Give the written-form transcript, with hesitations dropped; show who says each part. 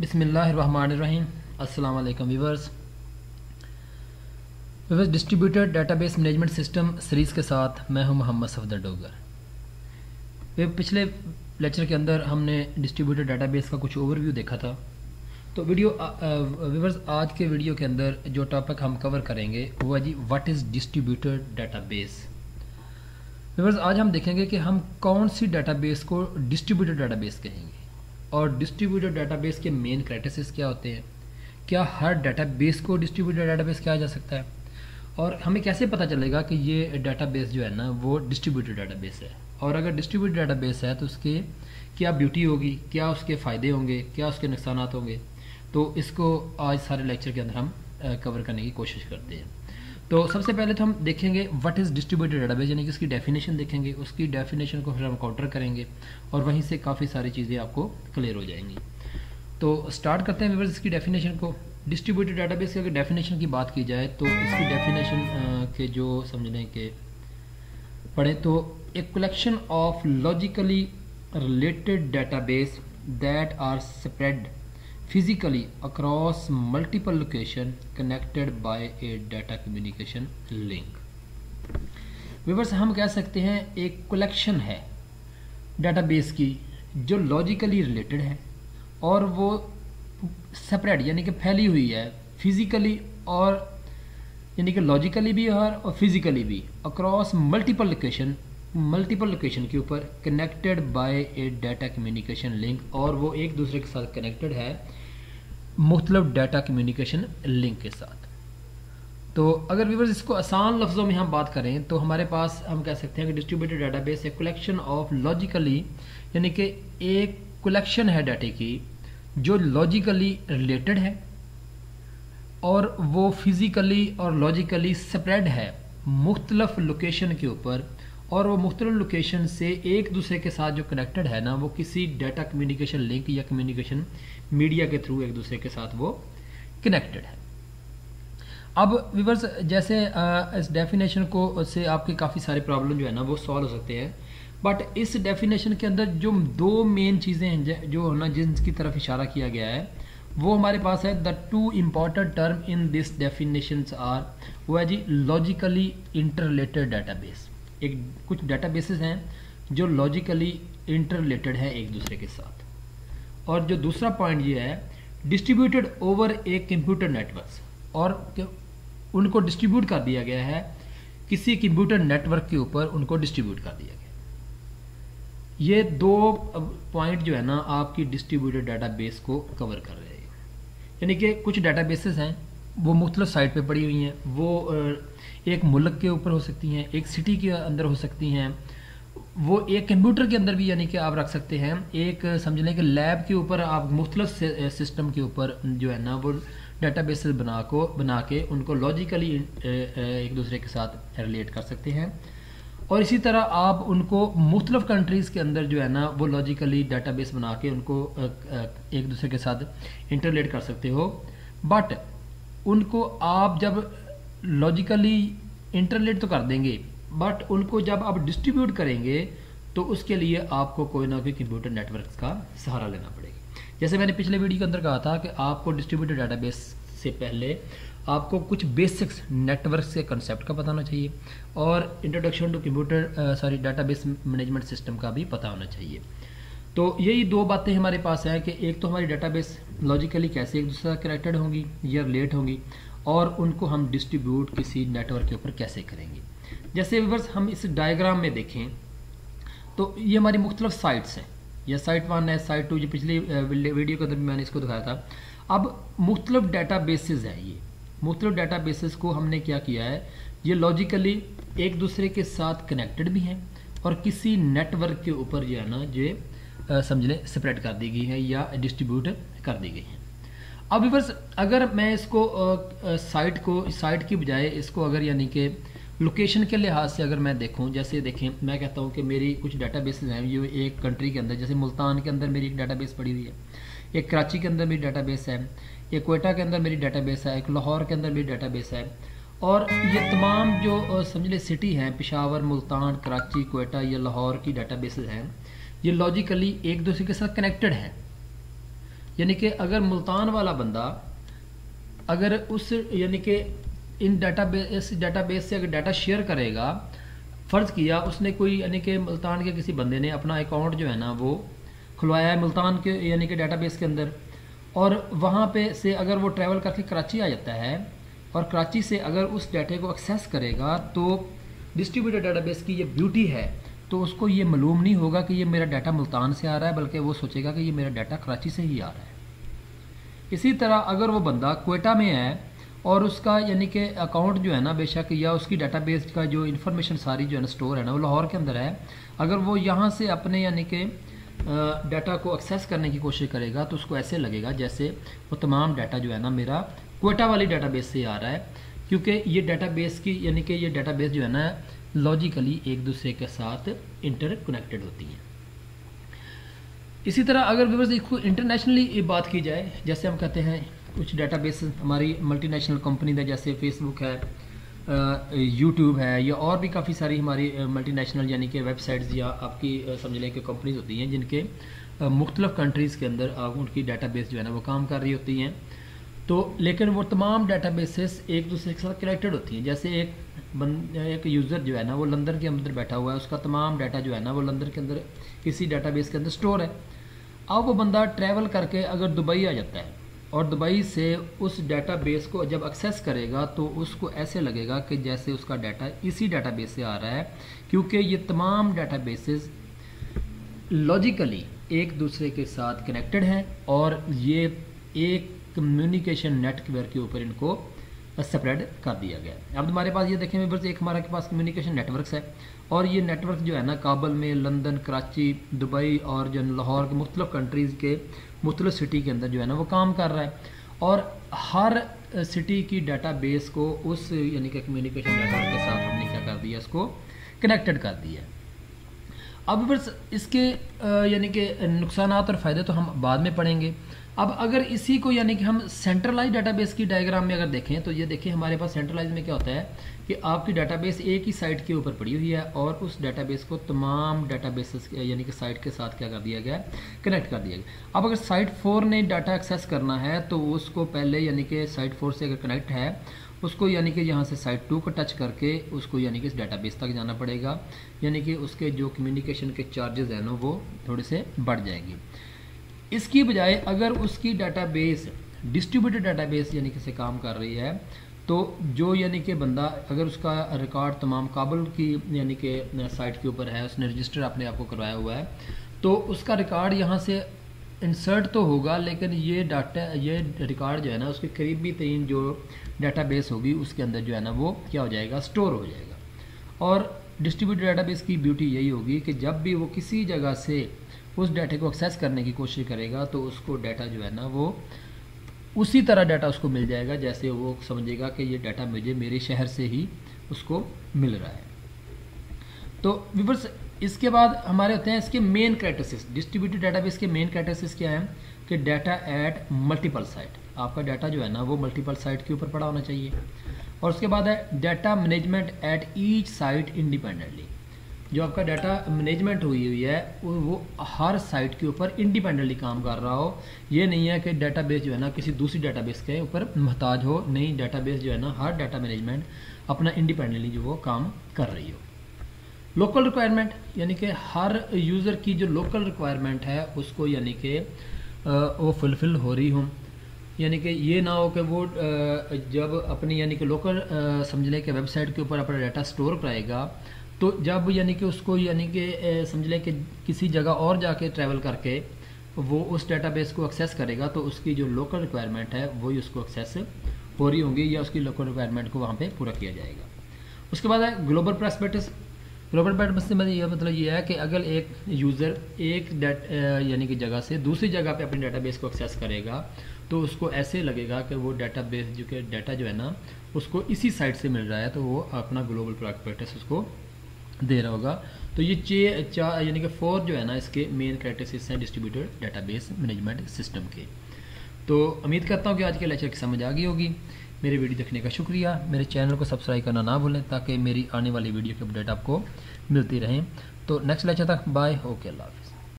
Speaker 1: बिस्मिल्लाहिर्रहमानिर्रहीम। अस्सलाम वालेकुम viewers. Distributed database management system series के साथ मैं हूं मोहम्मद सफदर डोगर। पिछले लेक्चर के अंदर हमने डिस्ट्रीब्यूटेड डेटाबेस का कुछ ओवरव्यू देखा था। तो व्यूअर्स आज के वीडियो के अंदर जो टॉपिक हम कवर करेंगे वो है जी what is distributed database. Viewers आज हम देखेंगे कि हम कौन सी डेटाबेस को डिस्ट्रीब्यूटेड डेटाबेस कहेंगे और डिस्ट्रीब्यूटेड डेटाबेस के मेन क्राइटेरिया क्या होते हैं, क्या हर डेटाबेस को डिस्ट्रीब्यूटेड डेटाबेस कहा जा सकता है, और हमें कैसे पता चलेगा कि ये डेटाबेस जो है ना वो डिस्ट्रीब्यूटेड डेटाबेस है, और अगर डिस्ट्रीब्यूटेड डेटाबेस है तो उसके क्या ब्यूटी होगी, क्या उसके फ़ायदे होंगे, क्या उसके नुकसान होंगे। तो इसको आज सारे लेक्चर के अंदर हम कवर करने की कोशिश करते हैं। तो सबसे पहले तो हम देखेंगे व्हाट इज़ डिस्ट्रीब्यूटेड डेटाबेस, यानी कि उसकी डेफिनेशन देखेंगे, उसकी डेफिनेशन को फिर हम काउंटर करेंगे और वहीं से काफ़ी सारी चीज़ें आपको क्लियर हो जाएंगी। तो स्टार्ट करते हैं व्यूअर्स इसकी डेफिनेशन को। डिस्ट्रीब्यूटेड डेटाबेस की अगर डेफिनेशन की बात की जाए तो इसकी डेफिनेशन के जो समझने के पढ़े तो a collection of logically related database that are spread physically across multiple location connected by a data communication link। Viewers हम कह सकते हैं एक कलेक्शन है डेटाबेस की जो लॉजिकली रिलेटेड है और वो सेपरेट यानी कि फैली हुई है फिजिकली और यानी कि लॉजिकली भी और फिजिकली भी अक्रॉस मल्टीपल लोकेशन के ऊपर connected by A data communication link, और वो एक दूसरे के साथ कनेक्टेड है मुख्तलिफ डाटा कम्युनिकेशन लिंक के साथ। तो अगर व्यूअर्स इसको आसान लफ्ज़ों में हम बात करें तो हमारे पास हम कह सकते हैं कि डिस्ट्रीब्यूटेड डेटाबेस एक कलेक्शन ऑफ लॉजिकली यानी कि एक कलेक्शन है डाटे की जो लॉजिकली रिलेटेड है और वो फिजिकली और लॉजिकली स्प्रेड है मुख्तलिफ लोकेशन के ऊपर, और वो मुख्तलिफ लोकेशन से एक दूसरे के साथ जो कनेक्टेड है ना वो किसी डाटा कम्युनिकेशन लिंक या कम्युनिकेशन मीडिया के थ्रू एक दूसरे के साथ वो कनेक्टेड है। अब व्यूअर्स जैसे इस डेफिनेशन को से आपके काफ़ी सारे प्रॉब्लम जो है ना वो सॉल्व हो सकते हैं, बट इस डेफिनेशन के अंदर जो दो मेन चीज़ें हैं जो ना जिनकी तरफ इशारा किया गया है वो हमारे पास है। The two important term in this definition are वो है जी लॉजिकली इंटररिलेटेड डेटाबेस। एक कुछ डेटाबेसेस हैं जो लॉजिकली इंटररिलेटेड है एक दूसरे के साथ, और जो दूसरा पॉइंट ये है distributed over a computer networks, और उनको डिस्ट्रीब्यूट कर दिया गया है किसी कंप्यूटर नेटवर्क के ऊपर, उनको डिस्ट्रीब्यूट कर दिया गया। ये दो पॉइंट जो है ना आपकी डिस्ट्रीब्यूटेड डाटाबेस को कवर कर रहे हैं। यानी कि कुछ डाटाबेसेस हैं वो मुख्तलिफ साइट पे पड़ी हुई हैं, वो एक मुल्क के ऊपर हो सकती हैं, एक सिटी के अंदर हो सकती हैं, वो एक कंप्यूटर के अंदर भी यानी कि आप रख सकते हैं, एक समझ लें कि लैब के ऊपर आप मुख्तलिफ सिस्टम के ऊपर जो है ना वो डेटाबेसेस बना के उनको लॉजिकली एक दूसरे के साथ रिलेट कर सकते हैं, और इसी तरह आप उनको मुख्तलिफ कंट्रीज़ के अंदर जो है ना वो लॉजिकली डेटाबेस बना के उनको एक दूसरे के साथ इंटरलेट कर सकते हो। बट उनको आप जब लॉजिकली इंटरलेट तो कर देंगे, बट उनको जब आप डिस्ट्रीब्यूट करेंगे तो उसके लिए आपको कोई ना कोई कंप्यूटर नेटवर्क का सहारा लेना पड़ेगा। जैसे मैंने पिछले वीडियो के अंदर कहा था कि आपको डिस्ट्रीब्यूटेड डेटाबेस से पहले आपको कुछ बेसिक्स नेटवर्क के कंसेप्ट का पता होना चाहिए और introduction to computer database management system का भी पता होना चाहिए। तो यही दो बातें हमारे पास हैं कि एक तो हमारी डेटाबेस लॉजिकली कैसे एक दूसरे से कनेक्टेड होंगी या रिलेट होंगी, और उनको हम डिस्ट्रीब्यूट किसी नेटवर्क के ऊपर कैसे करेंगे। जैसे व्यूअर्स हम इस डायग्राम में देखें तो ये हमारी मुख्तलिफ साइट्स हैं, यह साइट 1 है, साइट 2, जो पिछली वीडियो के अंदर मैंने इसको दिखाया था। अब मुख्तलिफ डाटाबेसेस हैं, ये मुख्तलिफ डाटाबेसेस को हमने क्या किया है, ये लॉजिकली एक दूसरे के साथ कनेक्टेड भी हैं और किसी नेटवर्क के ऊपर जो है ना जो समझ लें स्प्रेड कर दी गई है या डिस्ट्रीब्यूट कर दी गई है। अब व्यूअर्स अगर मैं इसको साइट की बजाय इसको अगर यानी कि लोकेशन के लिहाज से अगर मैं देखूं, जैसे देखें मैं कहता हूं कि मेरी कुछ डाटाबेसेस हैं ये एक कंट्री के अंदर, जैसे मुल्तान के अंदर मेरी एक डाटाबेस पड़ी हुई है, एक कराची के अंदर मेरी डाटाबेस है, एक कोयटा के अंदर मेरी डाटाबेस है, एक लाहौर के अंदर मेरी डाटाबेस है, और ये तमाम जो समझ लें सिटी हैं पेशावर, मुल्तान, कराची, कोयटा या लाहौर की डाटाबेसेस हैं, ये लॉजिकली एक दूसरे के साथ कनेक्टेड हैं। यानी कि अगर मुल्तान वाला बंदा अगर उस यानी कि इन डाटाबेस से अगर डाटा शेयर करेगा, फ़र्ज़ किया उसने कोई यानी कि मुल्तान के किसी बंदे ने अपना अकाउंट जो है ना वो खुलवाया है मुल्तान के यानी कि डाटाबेस के अंदर, और वहाँ पे से अगर वो ट्रैवल करके कराची आ जाता है और कराची से अगर उस डाटे को एक्सेस करेगा, तो डिस्ट्रीब्यूटेड डाटाबेस की ये ब्यूटी है, तो उसको ये मालूम नहीं होगा कि ये मेरा डाटा मुल्तान से आ रहा है, बल्कि वो सोचेगा कि ये मेरा डाटा कराची से ही आ रहा है। इसी तरह अगर वो बंदा क्वेटा में है और उसका यानी कि अकाउंट जो है ना बेशक, या उसकी डाटाबेस का जो इन्फॉर्मेशन सारी जो है ना स्टोर है ना वो लाहौर के अंदर है, अगर वो यहाँ से अपने यानी कि डाटा को एक्सेस करने की कोशिश करेगा तो उसको ऐसे लगेगा जैसे वो तमाम डाटा जो है ना मेरा क्वेटा वाली डाटाबेस से आ रहा है, क्योंकि ये डाटाबेस की यानी कि ये डाटाबेस जो है ना लॉजिकली एक दूसरे के साथ इंटरकनेक्टेड होती हैं। इसी तरह अगर व्यूअर्स इसको इंटरनेशनली बात की जाए, जैसे हम कहते हैं कुछ डाटाबेस हमारी मल्टीनेशनल कंपनी है, जैसे फेसबुक है, यूट्यूब है, या और भी काफ़ी सारी हमारी मल्टीनेशनल यानी कि वेबसाइट्स या आपकी समझ लें कि कंपनीज होती हैं जिनके मुख्तलिफ कंट्रीज़ के अंदर उनकी डाटाबेस जो है ना वो काम कर रही होती हैं। तो लेकिन वो तमाम डाटाबेसेस एक दूसरे के साथ कनेक्टेड होती हैं। जैसे एक यूज़र जो है ना वो लंदन के अंदर बैठा हुआ है, उसका तमाम डाटा जो है ना वो लंदन के अंदर किसी डाटाबेस के अंदर स्टोर है। अब वो बंदा ट्रैवल करके अगर दुबई आ जाता है और दुबई से उस डाटाबेस को जब एक्सेस करेगा तो उसको ऐसे लगेगा कि जैसे उसका डाटा इसी डाटाबेस से आ रहा है, क्योंकि ये तमाम डाटाबेसेस लॉजिकली एक दूसरे के साथ कनेक्टेड हैं और ये एक कम्युनिकेशन नेटवर्क के ऊपर इनको स्प्रेड कर दिया गया है। अब हमारे पास ये देखें व्यूअर्स, एक हमारे पास कम्युनिकेशन नेटवर्क्स है और ये नेटवर्क जो है ना काबुल में, लंदन, कराची, दुबई और जो लाहौर के मुख्तलिफ कंट्रीज़ के मुख्तलिफ सिटी के अंदर जो है ना वो काम कर रहा है, और हर सिटी की डाटाबेस को उस यानी कि कम्युनिकेशन नेटवर्क के साथ हमने क्या कर दिया, इसको कनेक्टेड कर दिया। अब बस इसके यानी कि नुकसानात और फ़ायदे तो हम बाद में पढ़ेंगे। अब अगर इसी को यानी कि हम सेंट्रलाइज डाटाबेस की डायग्राम में अगर देखें तो ये देखिए हमारे पास सेंट्रलाइज में क्या होता है कि आपकी डाटाबेस एक ही साइट के ऊपर पड़ी हुई है और उस डाटाबेस को तमाम डाटाबेसेस यानी कि साइट के साथ क्या कर दिया गया, कनेक्ट कर दिया गया। अब अगर साइट 4 ने डाटा एक्सेस करना है तो उसको पहले यानी कि साइट 4 से अगर कनेक्ट है उसको यानी कि यहाँ से साइट 2 को टच करके उसको यानी कि इस डाटाबेस तक जाना पड़ेगा, यानी कि उसके जो कम्युनिकेशन के चार्जेस हैं ना वो थोड़े से बढ़ जाएंगे। इसकी बजाय अगर उसकी डाटाबेस डिस्ट्रीब्यूटेड डाटाबेस यानी कि से काम कर रही है तो जो यानी कि बंदा अगर उसका रिकॉर्ड तमाम काबुल की यानी कि साइट के ऊपर है, उसने रजिस्टर अपने आप को करवाया हुआ है, तो उसका रिकॉर्ड यहाँ से इंसर्ट तो होगा, लेकिन ये रिकॉर्ड जो है ना उसके करीबी तरीन जो डाटाबेस होगी उसके अंदर जो है ना वो क्या हो जाएगा, स्टोर हो जाएगा। और डिस्ट्रीब्यूटेड डाटाबेस की ब्यूटी यही होगी कि जब भी वो किसी जगह से उस डाटा को एक्सेस करने की कोशिश करेगा तो उसको डाटा जो है ना वो उसी तरह डाटा उसको मिल जाएगा जैसे वो समझेगा कि ये डाटा मुझे मेरे शहर से ही उसको मिल रहा है। तो व्यूअर्स इसके बाद हमारे होते हैं इसके मेन कैरेक्टरिस्टिक्स। डिस्ट्रीब्यूटेड डाटाबेस के मेन कैरेक्टरिस्टिक्स क्या हैं कि डाटा एट मल्टीपल साइट, आपका डाटा जो है ना वो मल्टीपल साइट के ऊपर पड़ा होना चाहिए। और उसके बाद है data management at each site independently, जो आपका डाटा मैनेजमेंट हुई है वो हर साइट के ऊपर इंडिपेंडेंटली काम कर रहा हो। ये नहीं है कि डाटाबेस जो है ना किसी दूसरी डाटाबेस के ऊपर मोहताज हो, नहीं, डाटाबेस जो है ना हर डाटा मैनेजमेंट अपना इंडिपेंडेंटली जो वो काम कर रही हो। लोकल रिक्वायरमेंट यानी कि हर यूज़र की जो लोकल रिक्वायरमेंट है उसको यानी कि वो फुलफ़िल हो रही हो, यानी कि ये ना हो कि वो जब अपनी यानी कि लोकल समझ लें कि वेबसाइट के ऊपर अपना डाटा स्टोर कराएगा तो जब यानी कि उसको यानी कि समझ लें कि किसी जगह और जाके ट्रैवल करके वो उस डाटाबेस को एक्सेस करेगा तो उसकी जो लोकल रिक्वायरमेंट है वही उसको एक्सेस हो रही होंगी या उसकी लोकल रिक्वायरमेंट को वहाँ पे पूरा किया जाएगा। उसके बाद है ग्लोबल प्रॉस्पेक्टस। ग्लोबल प्रॉस्पेक्टस से मतलब ये है कि अगर एक यूज़र एक यानी कि जगह से दूसरी जगह पे अपने डाटाबेस को एक्सेस करेगा तो उसको ऐसे लगेगा कि वो डाटाबेस जो कि डाटा जो है ना उसको इसी साइट से मिल रहा है, तो वो अपना ग्लोबल प्रॉस्पेक्टस उसको दे रहा होगा। तो ये यानी कि 4 जो है ना इसके मेन कैरेक्टरिस्टिक्स हैं डिस्ट्रीब्यूटेड डाटाबेस मैनेजमेंट सिस्टम के। तो उम्मीद करता हूँ कि आज के लेक्चर की समझ आ गई होगी। मेरी वीडियो देखने का शुक्रिया। मेरे चैनल को सब्सक्राइब करना ना भूलें ताकि मेरी आने वाली वीडियो की अपडेट आपको मिलती रहें। तो नेक्स्ट लेक्चर तक बाय, ओके, अल्लाह।